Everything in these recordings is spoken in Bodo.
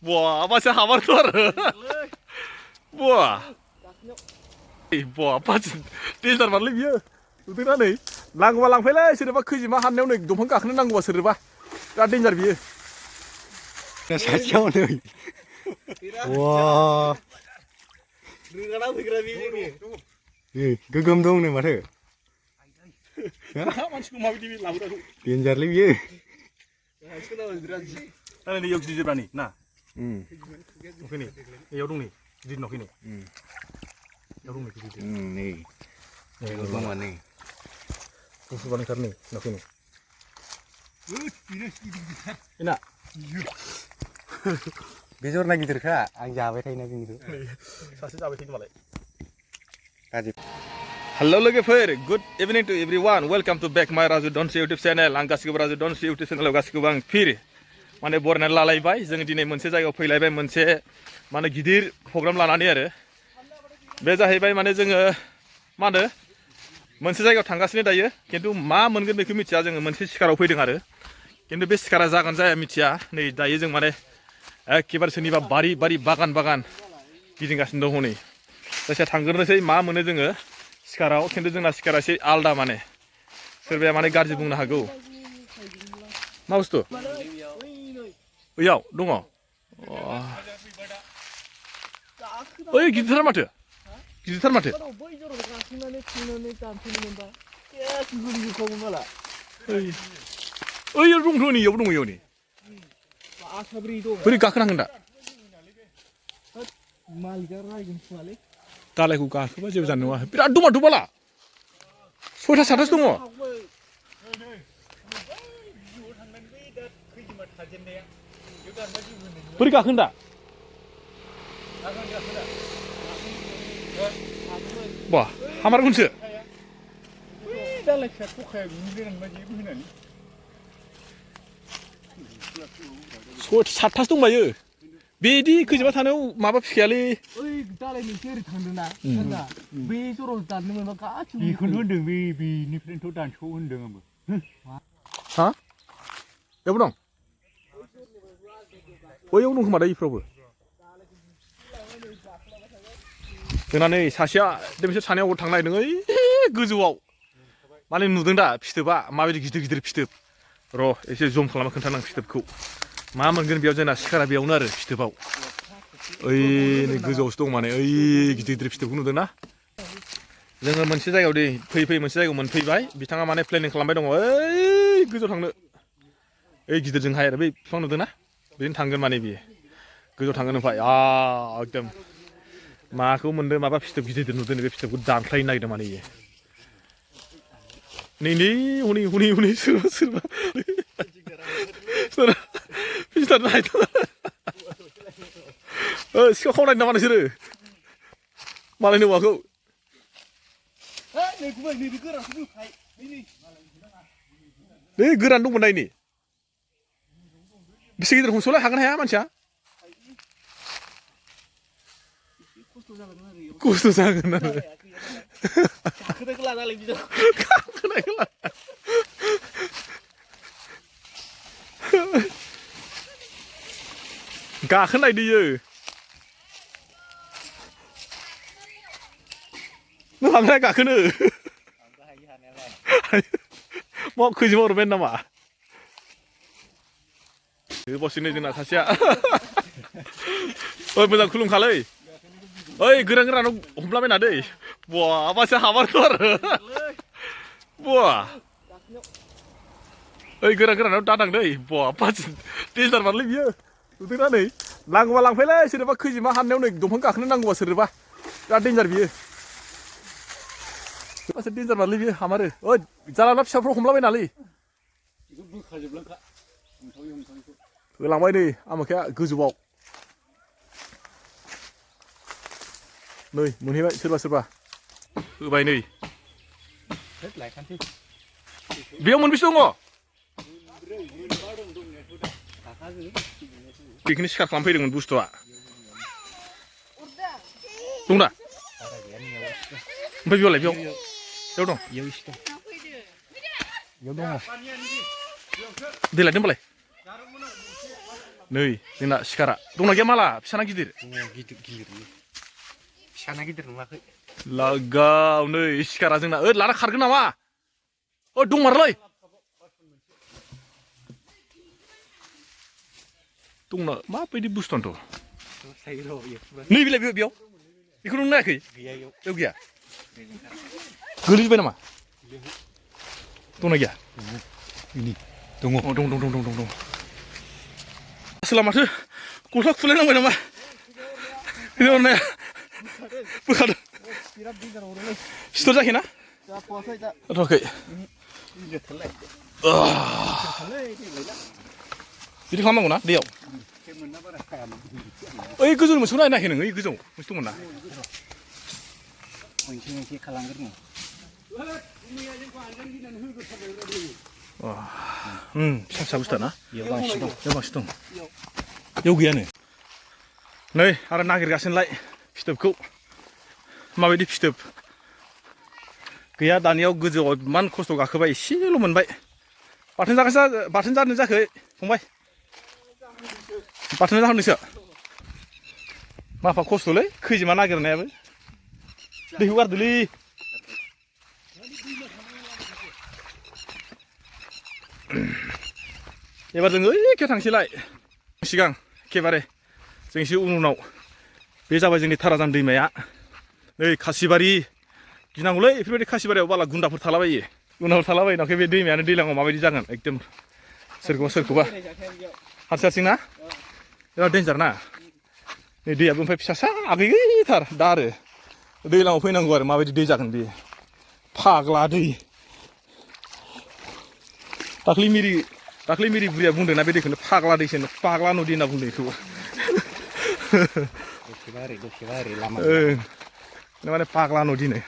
Wah, apa sih hamar tuh? Wah, wah, apa sih? Tintar balik ya. Udah nih, lang file, siapa kerja mah haneu nih, dompet kakaknya nanggu bahasa siapa? Gak tintar biar. Kacau nih. Wah. Gegem dong nih mare. Mancing mau di laut aku. Pinjar libi. Nah ini yuk jujur berani. Nah. Oke nih. Ya dong nih. Di nok ini. Ya dong nih jujur. Nih. Nih bang nih. Terus bang karni nok ini. Ina. Besok lagi terka, angja apa ini gitu. Sasi apa itu malah. Kaji. Hello logofer, good evening to everyone. Welcome to back my Raju Donsi YouTube channel. Ang गासिबो Raju Donsi YouTube channel गासिबो आं फिर माने बरनाय लालायबाय जों दिनै मोनसे जायगायाव फैलायबाय मोनसे माने गिदिर प्रग्राम लानानै आरो बे जाहैबाय माने जोङो मा होनो मोनसे जायगायाव थांगासिनो दायो खिन्थु मा मोनगोन बेखौ मिथिया जोङो मोनसे सिखाराव फैदों आरो खिन्थु बे सिखारा जागोन जाया मिथिया नै दायो जों माने एखेबारे सोरनिबा बारि बागान गिदिंगासिनो दं हनै जायखिया थांग्रोनोसै मा मोनो जोङो सिखाराव खिन्थु जोंना सिखारा एसे आलदा माने सोरबाया माने गाज्रि बुंनो हागौ मा बुस्थु बैयाव दङ ओइ गिदिरथार माथो ओइ दंथ' नै इयाव दङ इयाव नै बोरै गाखोनांगोन दा दालायखौ गाखोबा जेबो जानाय नङा बिराद दमाथ' बाला 6टा 7टासो दङ बोरै गाखोन दा बा हामारगोनसो दालाय फिसा थखाया बिनि गोनां बायदि होनानै 7टासो दंबायो बेदि खैजोमा थानायाव माबा फिखायालै ओइ दालाय मोनसे ओरै थांदोंना सानजा बे जराव दाननो मोनबा गासिबो बेखौनो होनदों बेनिफ्रायनोथ' दानस' होनदों आंबो हा बेयावबो दं बैयाव दं खोमा दा इफ्रावबो जोंना नै सासेया बिसोर सानैयाव थांनो नागिरदों ओइ गोजौआव माने नुदों दा फिथोबा माबायदि गिदिर फिथोब र' एसे जम खालामना खोन्थानां फिथोबखौ मा मोनगोन बेयाव जोंना सिखारा बेयावनो आरो फिथोबाव ओइ नै गोजौआवसो दं माने ओइ गिदिर फिथोबखौ नुदों ना जोङो मोनसे जायगायाव दै फैयै मोनसे जायगायाव मोनफैबाय बिथाङा माने प्लेनिं खालामबाय दङ ओइ गोजौआव थांनो ओइ गिदिरजोंहाय आरो बै बिफां नुदों ना बिदिनो थांगोन माने बियो गोजौआव थांगोन ओमफ्राय एकदम माखौ मोनदों माबा फिथोब गिदिर नुदों बे फिथोबखौ दानख्लायनो नागिरदों माने इयो नै हनै सोरबा फिथार नायथ' सिखाव खावनाय नामा नोंसोरो मालायनि औवाखौ नै गोरान दंमोन नायनि बेसे गिदिर हमस'लाय हागोन हाया मानसिया खस्थ' जागोन आरो गाखोनायखौ लानानै गाखोनायदोयो नों हागोना गाखोनो मा खैजोमा हरबाय नामा बसिनो जोंना सासेया ओइ मोजां खुलुमखालै ओइ गोरानाव हमलाबायना दै बा मासि हामारथ' आरो बा ओइ गोरानाव दादां दै बा पास टेन्डार मारलै बियो नुदोंना नै नांगौबा लांफैलै सोरबा खैजिमा हाननायाव नै दंफां गाखोनो नांगौबा सोरबा बिराद डेन्जार बियो मासि डेन्जार मारलै बियो हामारो ओइ जालाला फिसाफ्राव हमलाबायनालै होलांबाय नै आमोखाया गोजौआव नै मोनहैबाय सोरबा होबाय नै बेयाव मोनबेसे दङ बेखौनो सिखार खालामफैदोंमोन बुस्थुआ दं दा ओमफ्राय बेयावलाय बेयाव दं देलाय दोनबालाय नै जोंना सिखारा दंना गैया माला फिसाना गिदिर गिदिर गिदिर फिसाना गिदिर नुवाखै लागाव नै सिखारा जोंना लाना खारगोन नामा दंमारोलै दंना माबायदि बुस्थुआनोथ' नै बिलाय बेयाव बेखौ नों नायाखै बेयाव गैया गोलैजोब्बाय नामा दंना गैया दङ दं असला माथो गस्ला खुलायनांबाय नामा हिनजावनाया बोखादों सिथर जायाखै ना जाथ'वाखै बिदि खालामनांगौ ना दैयाव ओइ गोजौ मोनसेखौ नायनाखै नों ओइ गोजौ मोनसे दंमोन ना मोनसे खालामगोन फिसा फिसा बुस्थुआ ना बेयाव बांसिन दं बेयाव गैयानो नै आरो नागिरगासिनोलाय फिथोबखौ माबायदि फिथोब गैया दानियाव गोजौआव इमान खस्थ' गाखोबाय एसेल' मोनबाय बाथोन जानो जाखै फंबाय बाथोन जाहांदोंसो माफा खस्थ'लै खैजिमा नागिरनायाबो दैखौ गारदोलै एबार जों ओइखे थांसैलाय सिगां एखेबारे जों एसे उनाव बे जाबाय जोंनि थाराजान दैमाया नै खासिबारि गिनांगौलै बेफोरबायदि खासिबारियाव बाला गुन्दाफोर थालाबायो गुन्दाफोर थालाबायो नाखै बे दैमायानो दैज्लाङाव माबायदि जागोन एकदम सोरखौबा हारसिं ना बिराद डेन्जार ना नै दैयाबो ओमफ्राय फिसासा आगैथार दा आरो दैज्लाङाव फैनांगौ आरो माबायदि दै जागोन बे फाग्ला दै दाख्लै मिरि बुरिया बुंदोंना बे दैखौनो फाग्ला दैसो फाग्ला नदि होनना बुंदों बेखौ माने फाग्ला नदिनो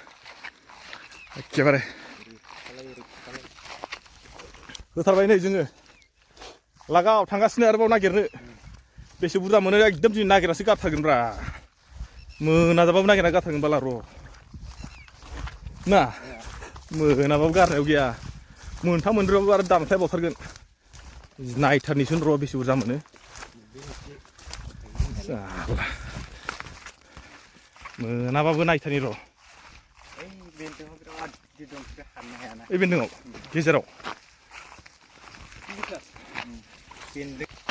एखेबारे होथारबाय नै जोङो लागाव थांगासिनो आरोबाव नागिरनो बेसे बुरजा मोनो एकदम दिनै नागिरनासो गारथारगोनब्रा मोनाजाबाबो नागिरना गारथारगोन बाला र' ना मोनाबाबो गारनायाव गैया मोनथाम मोनब्रैबाबो आरो दामख्लाय बावथारगोन नायथारनिसो र' बेसे बुरजा मोनो मोनाबाबो नायथारनि र' ओइ बेन्दोंआव गेजेराव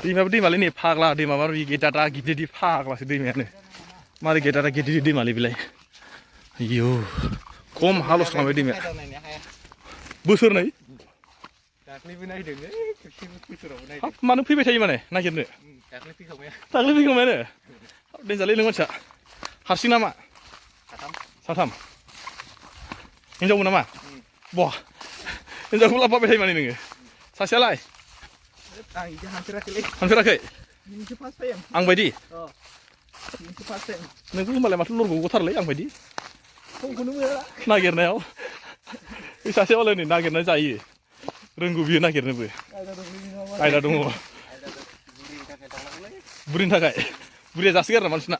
दैमायाबो दैमालै नै फाग्ला दैमा माबि गेदादा गिदिर फाग्लासो दैमायानो मारै गेदादा गिदिर दैमालै बेलाय आयौ खम हालस खालामबाय दैमाया बोसोरनै दाख्लैबो नायदों बोसोरावबो नायदों हाब मानो फैबाय थायो माने नागिरनो दाख्लै फैखांबायानो देन्जारलै नों मानसिया हारसिं नामा साथाम हिनजावमोन नामा बहा हिनजावखौ लाबोबाय थायो माने नोङो सासेयालाय हानफेराखै आं बायदि नोंखौ होनबालाय माथो लरगौ गथारलै आं बायदि नागिरनायाव बे सासे मालाय नै नागिरनाय जायो रोंगौ बियो नागिरनोबो आयदा दङ बुरिनि थाखाय बुरिया जासिगारो नामा नोंसिना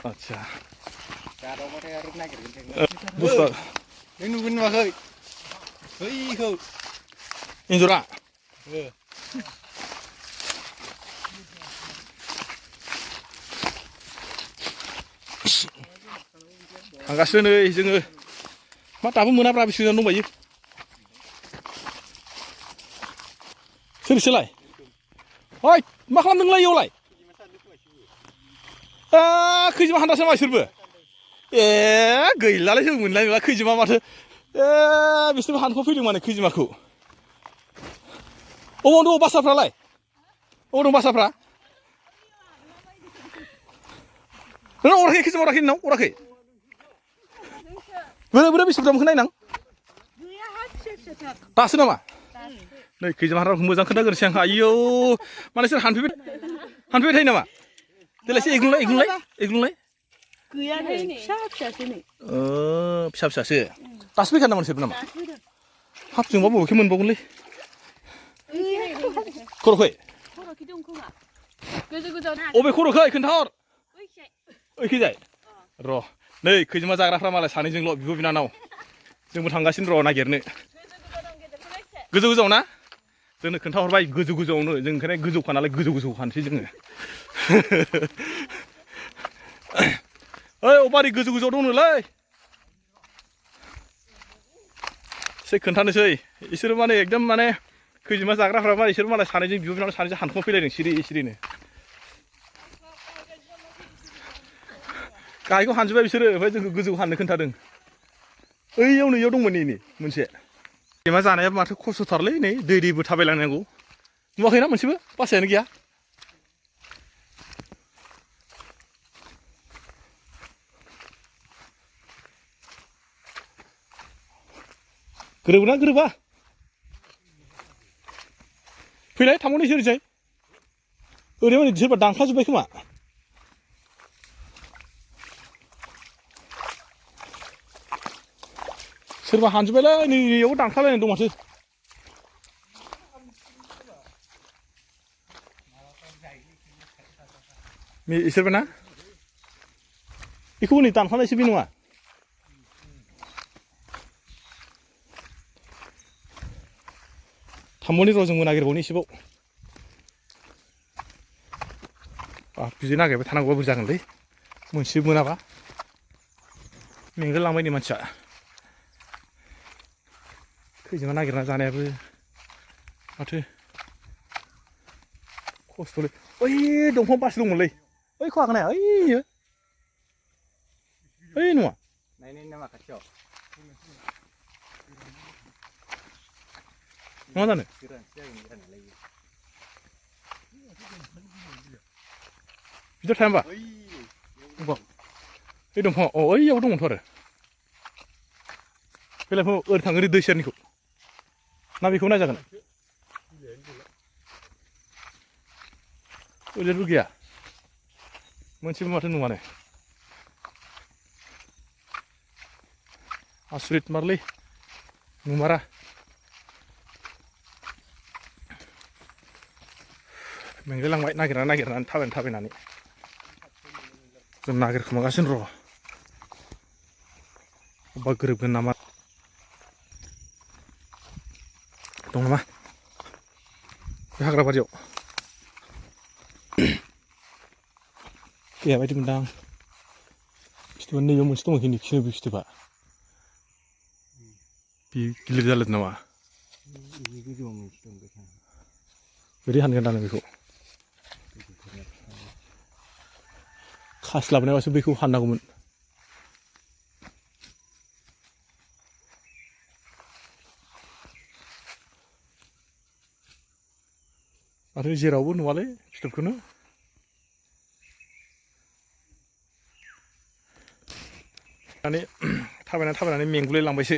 आदसा बुस्थुआ नों नुगोन नुवाखै बैखौ एन्जरा थांगासिनो नै जोङो मा दाबो मोनाब्रा बेसे गोजान दंबायो सोरसोलाय ओइ मा खालामदों नोंलाय इयावलाय खैजिमा हान्दासो नामा बिसोरबो ए गैलालै जों मोनलाय नंला खैजिमा माथो बिसोरबो हानख' फैदों माने खैजिमाखौ अबाव दं बासाफ्रालाय अबाव दं बासाफ्रा नोंनाव अराखै खैजिमा अराखै नोंनाव अराखै बोरै बेसे बुरजा मोनखो नायनां दासो नामा नै खैजिमा हानदाखौ मोजां खोन्थाग्रोसै आं आयौ माने सोर हानफैबाय थायो नामा देलाय एसे एग्लुंलाय गैया नै फिसासो नै फिसासो दासो फैखादों नामा नोंसोरबो नामा हाब जोंबा बबेखै मोनबावगोनलै खर'खै दं खोमा गोजौ अबे खर'खै खोन्थाहर ओइखैजाय र' नै खैजिमा जाग्राफ्रा मालाय सानैजोंल' बिब' बिनानाव जोंबो थांगासिनो र' नागिरनो गोजौ ना जोंनो खोन्थाहरबाय गोजौ गोजौआवनो जों ओंखायनो गोजौखा नालाय गोजौ खानोसै जोङो ओइ अबारि गोजौ गोजौआव दंनोलै एसे खोन्थानोसै इसोर माने एकदम माने खैजिमा जाग्राफ्रा मा इसोर मालाय सानैजों बिब' बिनानाव सानैजों हानखुमा फैलायदों सिरिनो गाहायखौ हानजोब्बाय बिसोरो ओमफ्राय जोंखौ गोजौ हाननो खोन्थादों ओइयाव नैयाव दंमोन नै मोनसे खैजिमा जानाया माथो खस्थ'थारलै नै दैबो थाबायलांनांगौ नुवाखैना मोनसेबो बासायानो गैया गोरोबोना गोरोबा फैलाय थांबावनो ओरैजाय ओरैनो सोरबा दानखाजोब्बाय खोमा सोरबा हानजोब्बायलै नैयाव दानखालायनाय दं माथो इसोरबो ना बेखौ नै दानखानायसो बे नङा थांबावनि र' जोंबो नागिरबावनि एसेबाव बिदि नागिरबाय थानांगौबा बोरै जागोनलै मोनसे मोनाबा मेंगोलांबाय नै मानसिया खैजिमा नागिरना जानायाबो माथो खस्थ'लै ओइ दंफां बासि दंमोनलै ओइ खहाखोनाया ओइयो ओइ नङा नायनाय नामा खाथियाव मा जानो बिदियाव थाया होमबा बे दंफाङाव अ ओइयाव दंमोनथ' आरो बेलाय ओरै थाङो ओरै दै सेरनिखौ ना बेखौ नायजागोन ओरैबो गैया मोनसेबो माथो नुवानो आसरित मारलै नुमारा मेंलायलांबाय नागिरनानै थाबायनानै जों नागिरखोमागासिनो र' अबेबा गोरोबगोन नामा दं नामा बे हाग्रा बारियाव गैया बायदि मोनदां फिथोबा नैबेयाव मोनसे दङ खिन्थु बे फिथोबा बे गिलिर जालायदों नामा बोरै हानगोन दानो बेखौ खासि लाबोनायावसो बेखौ हाननांगौमोन आरो जेरावबो नुवालै फिथोबखौनो माने थाबायनानै मेंगुलायलांबायसो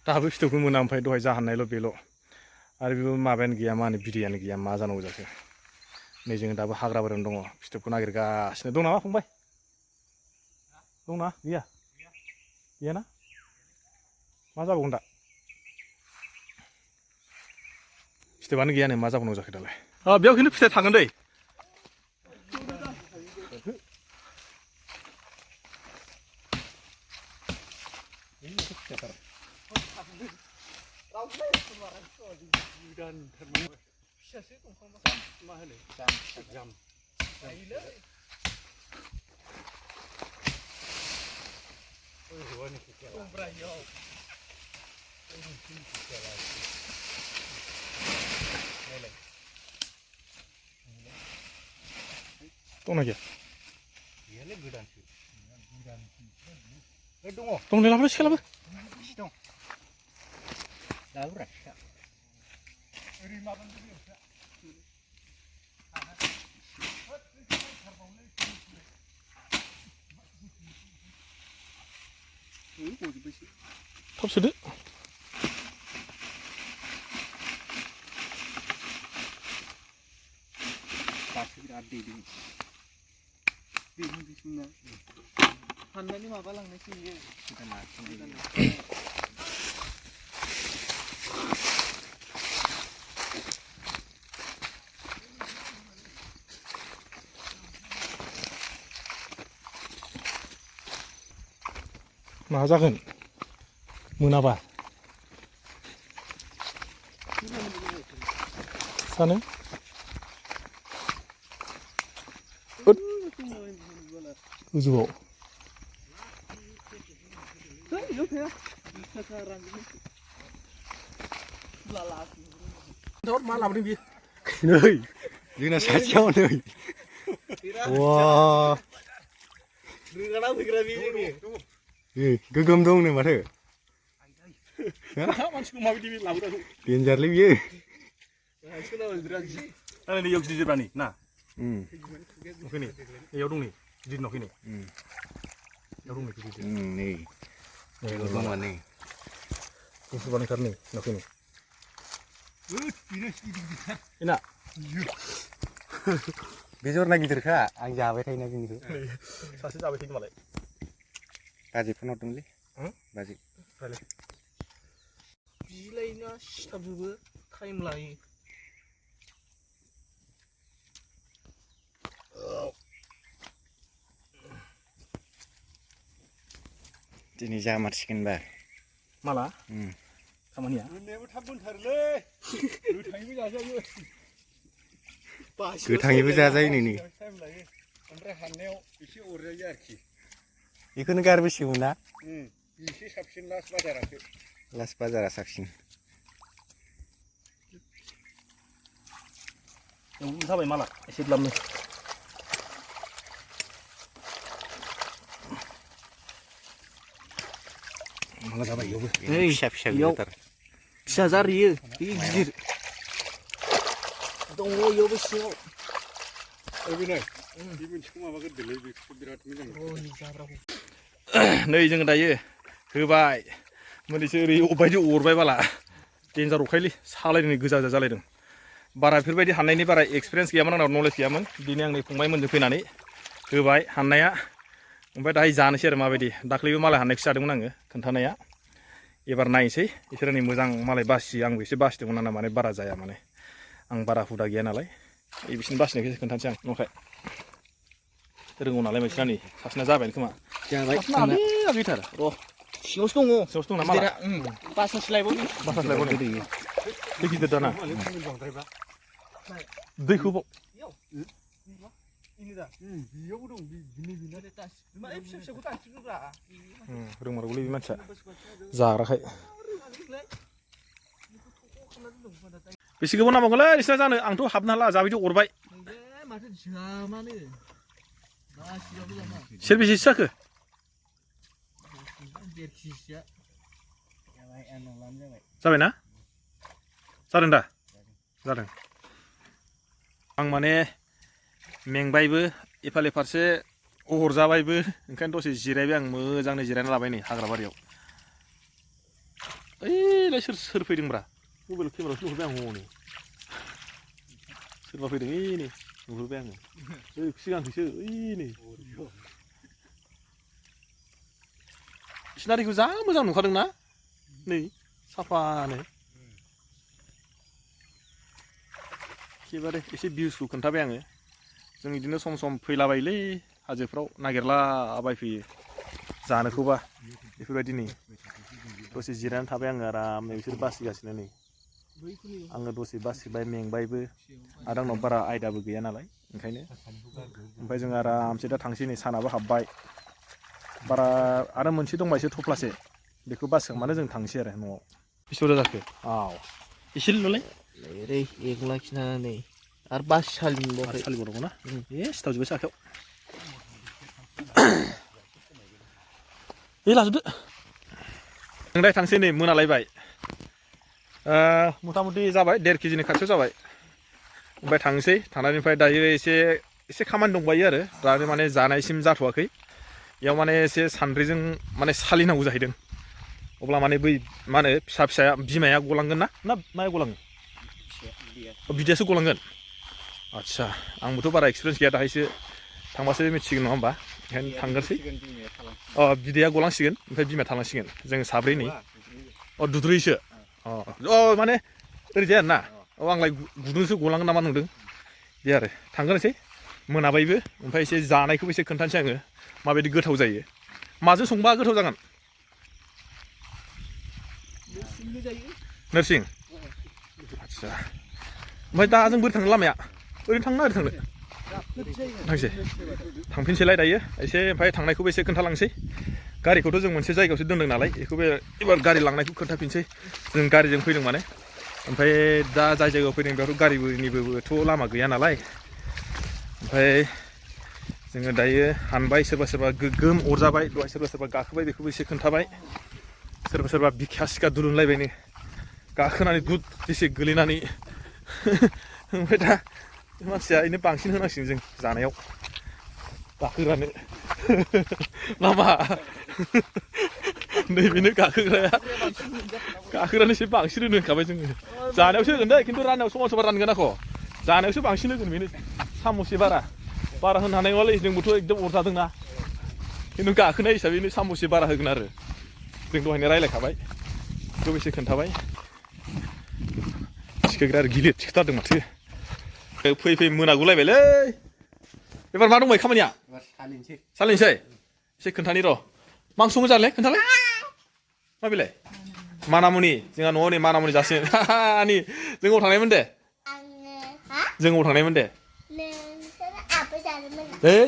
दाबो फिथोबखौ मोना ओमफ्राय दहाय जाहाननायल' बेल' आरो बेबो माबायानो गैया मा होनो बिदैयानो गैया मा जानांगौ जाखो नै जोङो दाबो हाग्रा बारियावनो दङ फिथोबखौ नागिरगासिनो दं नामा फंबाय दंना गैयाना मा जाबावगोन दा फिथोबानो गैया नै मा जाबावनांगौ जाखो दालाय बेयाव खिन्थु फिथाइ थागोन दै दंना गैया दंनाय लाबो सिखालाबो थाब सोदो हाननानै माबा लांनायसो नुयो मा जागोन मोनाबा जानो गोजौआव मा लाबोदों बियो नै जोंना सासेयाव नै वा रोगाना फैग्रा बे जोंनि गोगोम दंनो माथो मानसिखौ माबायदि लाबोदों डेन्जारलै बियो आं नै इयाव गिदिर बानि ना नखैनि इयाव दं नै गिदिर नखैनि इयाव दं नै गिदिर नै गोगोमा नै गुफुर बानायथार नै नखैनि इना बेजरना गिदिरखा आं जाबाय थायोना जोंनिखौ सासे जाबाय थायो मालाय बाजै फन हरदोंलै बाजै बिलाइना सिथाबजोबो टाइम लायो दिनै जामारसिगोनबा माला खामानिया मोननायाबो थाब मोनथारोलै गोथाङैबो जाजायो गोथाङैबो जाजायो नै टाइम लायो ओमफ्राय हाननायाव एसे अरजायो आरोखि बेखौनो गारबोसिगौ ना एसे साबसिन लास्ट बाजारासो लास्ट बाजारा साबसिन जाबाय माला एसे द्लाबनो माला जाबाय इयावबो फिसा फिसा गिदिर फिसा जारियो बे गिदिर दङ इयावबो सिङाव नै जोङो दायो होबाय मोनैसो ओरै अबायदि अरबाय बाला डेन्जार अखायलै सालायनो गोजा गोजा जालायदों बारा बेफोरबायदि हाननायनि बारा एक्सपिरियेन्स गैयामोन आंनाव नलेज गैयामोन दिनै आंनि फंबायमोनजों फैनानै होबाय हाननाया ओमफ्राय दाहाय जानोसै आरो माबायदि दाख्लैबो मालाय हाननायखौसो जादोंमोन आङो खोन्थानाया एबार नायनोसै बिसोरो नै मोजां मालाय बासियो आंबो एसे बासिदोंमोन आंना माने बारा जाया माने आं बारा हुदा गैया नालाय बिसोरनि बासिनायखौसो खोन्थानोसै आं नंखाय रोंगौ नालाय मानसिना नै सासेना जाबाय खोमा जाबाय गैथार र' सिङावसो दङ सिङावसो दं ना माला बासासो लायबावो बासासो लायबावनो दै गिदिर दाना दैखौ बाव रोंमारगौलै बे मानसिया जाग्राखाय बेसे गोबाव नांबावगोनलै नोंसिना जानो आंथ' हाबनो हाला जाबायदि अरबाय माथो जामानो सेरबेसेसो जाखो जाबाय ना जादों दा जादों आं माने मेंबायबो एफाले फारसे अरजाबायबो ओंखायनो दसे जिरायबाय आं मोजाङै जिरायना लाबाय नै हाग्रा बारियाव ओइलाय सोर फैदोंब्रा मबाइल केमेरायावसो नुहुरबाय आं हनै सोरबा फैदों ओइ नै नुहुरबाय आङो ओइ सिगांखैसो ओइ नै सिनारिखौ जा मोजां नुखादों ना नै साफानो एखेबारे एसे भिउसखौ खोन्थाबाय आङो जों बिदिनो सम सम फैलाबायोलै हाजोफ्राव नागिरलाबायफैयो जानोखौबा बेफोरबायदि नै दसे जिरायनानै थाबाय आङो आरामनो बिसोर बासिगासिनो नै आङो दसे बासिबाय मेंबायबो आरो आंनाव बारा आयदाबो गैया नालाय ओंखायनो ओमफ्राय जों आरामसे दा थांसै नै सानाबो हाबबाय बारा आरो मोनसे दंबा एसे थफ्लासे बेखौ बासिखांबानो जों थांसै आरो न'आव बेसे बुरजा जाखो एसेल'लै ओरै एक लाखिनानै आरो बास सालिबावबाय सालिबावनांगौ ना सिथाव जोब्बाय साखायाव लाजोबदो जों दाय थांसै नै मोनालायबाय मथा मथि जाबाय 1.5 केजिनि खाथियाव जाबाय ओमफ्राय थांसै थांनायनिफ्राय दायो एसे खामानि दंबायो आरो दानो माने जानायसिम जाथ'वाखै बेयाव माने एसे सान्द्रिजों माने सालिनांगौ जाहैदों अब्ला माने बै मा होनो फिसाया बिमाया गलांगोन ना माया गलाङो बिदैयासो गलांगोन आदसा आंबोथ' बारा एक्सपिरियेन्स गैया दाहायसो थांबासो मिथिसिगोन नङा होमबा ओंखायनो थांगोरसै बिदैया गलांसिगोन ओमफ्राय बिमाया थालांसिगोन जोङो साब्रै नै दुद्रुयैसो माने ओरै जाया ना आंलाय गुदुंसो गलांगोन नामा नंदों बे आरो थांगोनसै मोनाबायबो ओमफ्राय एसे जानायखौबो एसे खोन्थानोसै आङो माबायदि गोथाव जायो माजों संबा गोथाव जागोन नोरसिं आदसा ओमफ्राय दा जों बोरै थांनो लामाया ओरैनो थांनो नागिरदों थांनो थांसै थांफिनसैलाय दायो एसे ओमफ्राय थांनायखौबो एसे खोन्थालांसै गारिखौथ' जों मोनसे जायगायावसो दोनदों नालाय बेखौबो एबार गारि लांनायखौ खोन्थाफिनसै जों गारिजों फैदों माने ओमफ्राय दा जाय जायगायाव फैदों बेयावथ' गारिनिबोथ' लामा गैया नालाय ओमफ्राय जोङो दायो हानबाय सोरबा सोरबा गोगोम अरजाबाय दहाय सोरबा सोरबा गाखोबाय बेखौबो एसे खोन्थाबाय सोरबा सोरबा बिखा सिखा दुलुनलायबायनो गाखोनानै दुद एसे गोलैनानै ओमफ्राय दा मानसिया बेनो बांसिन होनांसिगोन जों जानायाव गाखोग्रानो लामा नैबेनो गाखोग्रानो एसे बांसिन होनो होनखाबाय जोङो जानायावसो होगोन दै खिन्थु राननायाव समान समान रानगोन आख' जानायावसो बांसिन होगोन बेनो साम'से बारा होनो हानाय नङालै जोंबोथ' एकदम अरजादोंना खिन्थु गाखोनाय हिसाबैनो साम'से बारा होगोन आरो जों दहायनो रायलायखाबाय बेखौ एसे खोन्थाबाय थिखोग्रा आरो गिलिर थिखोथारदों माथो फैयै फैयै मोनागुलायबायलै एबार मा दंबाय खामानिया सालिनोसै एसे खोन्थानि र' मा ओंख्रि संनो जालाय खोन्थालाय मा बेलाय मानामुनि जोंहा न'आव नै मानामुनि जासिगोन नि जों अबाव थांनायमोन दे जों अबाव थांनायमोन दे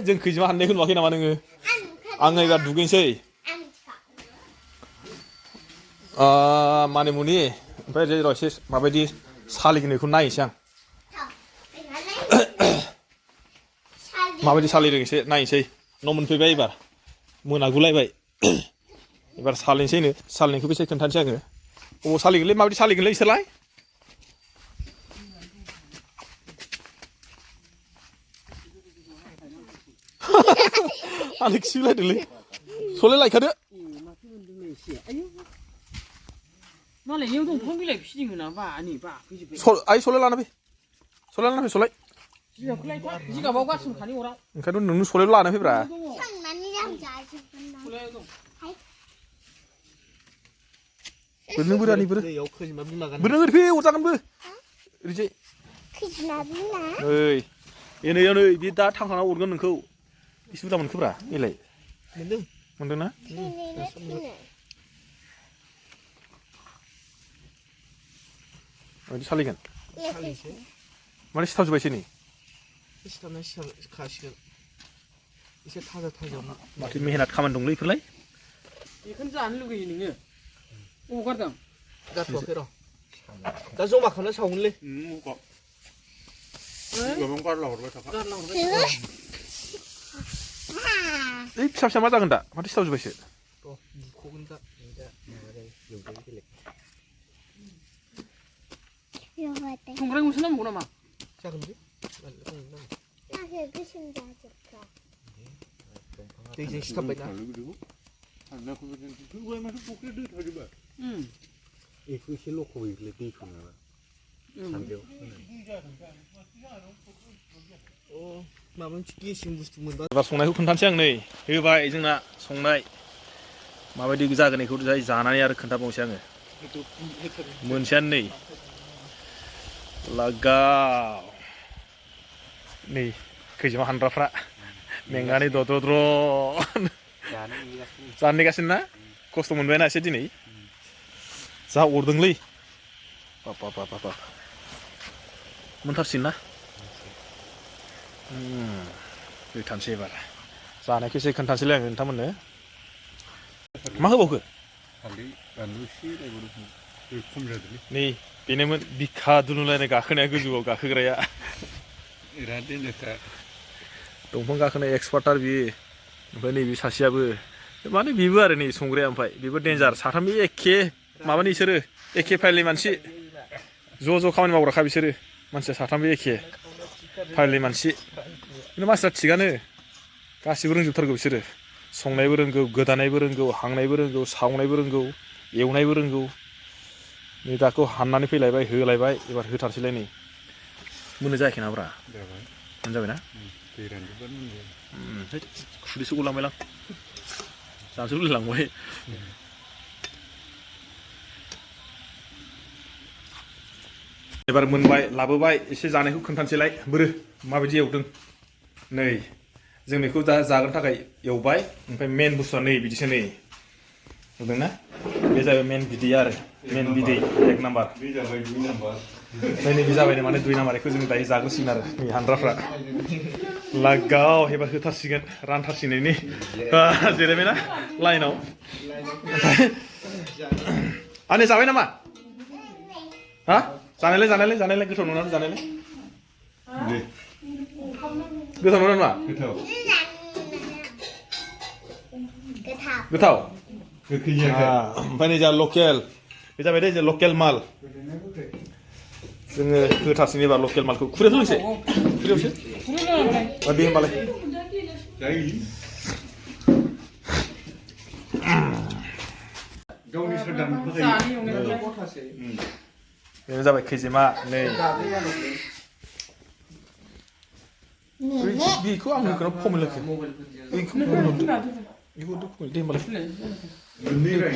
जों खैजिमा हाननायखौ नुवाखै नामा नोङो आङो एबार दुगैनोसै मानिमुनि ओमफ्राय र' एसे माबायदि सालिगोन बेखौ नायनोसै आं माबायदि सालिदों एसे नायनोसै न' मोनफैबाय एबार मोनागुलायबाय एबार सालिनोसैनो सालिनायखौबो एसे खोन्थानोसै आङो अबाव सालिगोनलै माबायदि सालिगोनलै इसोरलाय आंनो खिगुलायदोंलै सलाय लायखादो मालाय इयाव दंफां बिलाइ फिदिङो ना आइ सलाय लाना फै सलाय जिगाबाव गासिनो खानि अराव ओंखायनोथ' नोंनो सलायल' लाना फैब्रा बोरनो बोरानि बोरो बोरनो ओरै फै अरजागोनबो ओरैजाय ओइ नै बे दा थांखांना अरगोन नोंखौ बेसे बुरजा मोनखोब्रा बेलाय मोनदोंना माबायदि सालिगोन माने सिथावजोब्बायसो नै एसे थाजा माथो मेहनत खामानि दंलै बेफोरलाय बेखौनो जानो लुगैयो नोङो अबाव गारदों जाथ'वाखै र' दा जमा खालामना सावगोनलै ओइ फिसा फिसा मा जागोन दा माथो सिथावजोब्बायसो बुख'गोन दा संग्राय गंसे नांबावगौ नामा जागोन बे दैजों सिथाबबायना बेखौ एसे लख'योलै दैखौ नङा सान्द्रियाव माबा मोनसे गेसिं बुस्थु मोनबा एबार संनायखौ खोन्थानोसै आं नै होबाय जोंना संनाय माबायदि जागोन बेखौ जानानै आरो खोन्थाबावनोसै आङो मोनसेयानो नै लागाव नै खैजिमा हानग्राफ्रा मेंनानै दद्र' जानो नेगासिनो ना खस्थ' मोनबायना एसे दिनै जा अरदोंलै बाब मोनथारसिगोन ना फैथानसै एबार जानायखौ एसे खोन्थानोसैलै आङो नोंथांमोननो मा होबावखो नै बेनोमोन बिखा दुलुनलायनाय गाखोनाया गोजौआव गाखोग्राया दंफां गाखोनाय एक्सपार्टार बियो ओमफ्राय नैबे सासेयाबो माने बेबो आरो नै संग्राया ओमफ्राय बेबो डेन्जार साथामबो एखे माबानि बिसोरो एखे फाइलनि मानसि ज' खामानि मावग्राखा बिसोरो मानसिया साथामबो एखे फाइलनि मानसि खिन्थु मानसिया थिगानो गासिबो रोंजोबथारगौ बिसोरो संनायबो रोंगौ गोदानायबो रोंगौ हांनायबो रोंगौ सावनायबो रोंगौ एवनायबो रोंगौ नै दाखौ हाननानै फैलायबाय होलायबाय एबार होथारसैलाय नै मोननो जायाखै नाब्रा मोनजाबायना खुदैसो गलांबायलां जाजोबलायलांबाय एबार मोनबाय लाबोबाय एसे जानायखौ खोन्थानोसैलाय बोरो माबायदि एवदों नै जों बेखौ दा जागोन थाखाय एवबाय ओमफ्राय मेन बुस्थुआ नै बिदिसो नै नुदोंना बे जाबाय मेन बिदै आरो मेन बिदै एक नाम्बार नै नैबे जाबायनो माने 2 नाम्बारखौ जों दायो जाग्रोसिगोन आरो नै हानद्राफ्रा लागाव एबार होथारसिगोन रानथारसिगोननि जिरायबायना लाइनाव आने जाबाय नामा हा जानायलाय गोथाव नङा जानायलाय गोथाव नङा नामा गोथाव ओमफ्राय नै जा लकेल बे जाबाय दे लकेल माल जोङो होथारसिगोन एबार लकेल मालखौ खुरैयावसो लोंसै खुरैयावसो दे होमबालाय गावनि सोरदामखौ बेनो जाबाय खैजिमा नै बेखौ आं होखोना फमलखो बेखौ दे होमबालाय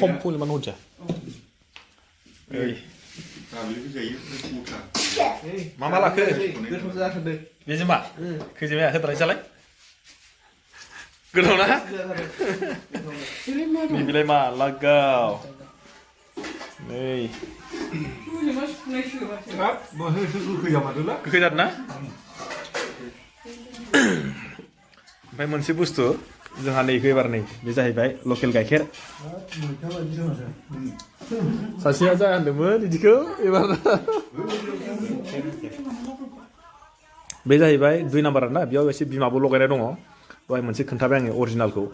खम फमल मानो हनजा ओइ मा लाखो गोथाव जाथारदों बेजों मा खैजिमाया होद्राय जालाय गोथाव ना नैबेलाय मा लागाव नै गोखै जादों ना ओमफ्राय मोनसे बुस्थु जोंहा नै एबार नै बे जाहैबाय लकेल गाइखेर सासेया जाया होनदोंमोन बिदिखौ एबार बे जाहैबाय 2 नाम्बार ना बेयाव एसे बिमाबो लगायनाय दङ दहाय मोनसे खोन्थाबाय आङो अरिजिनालखौ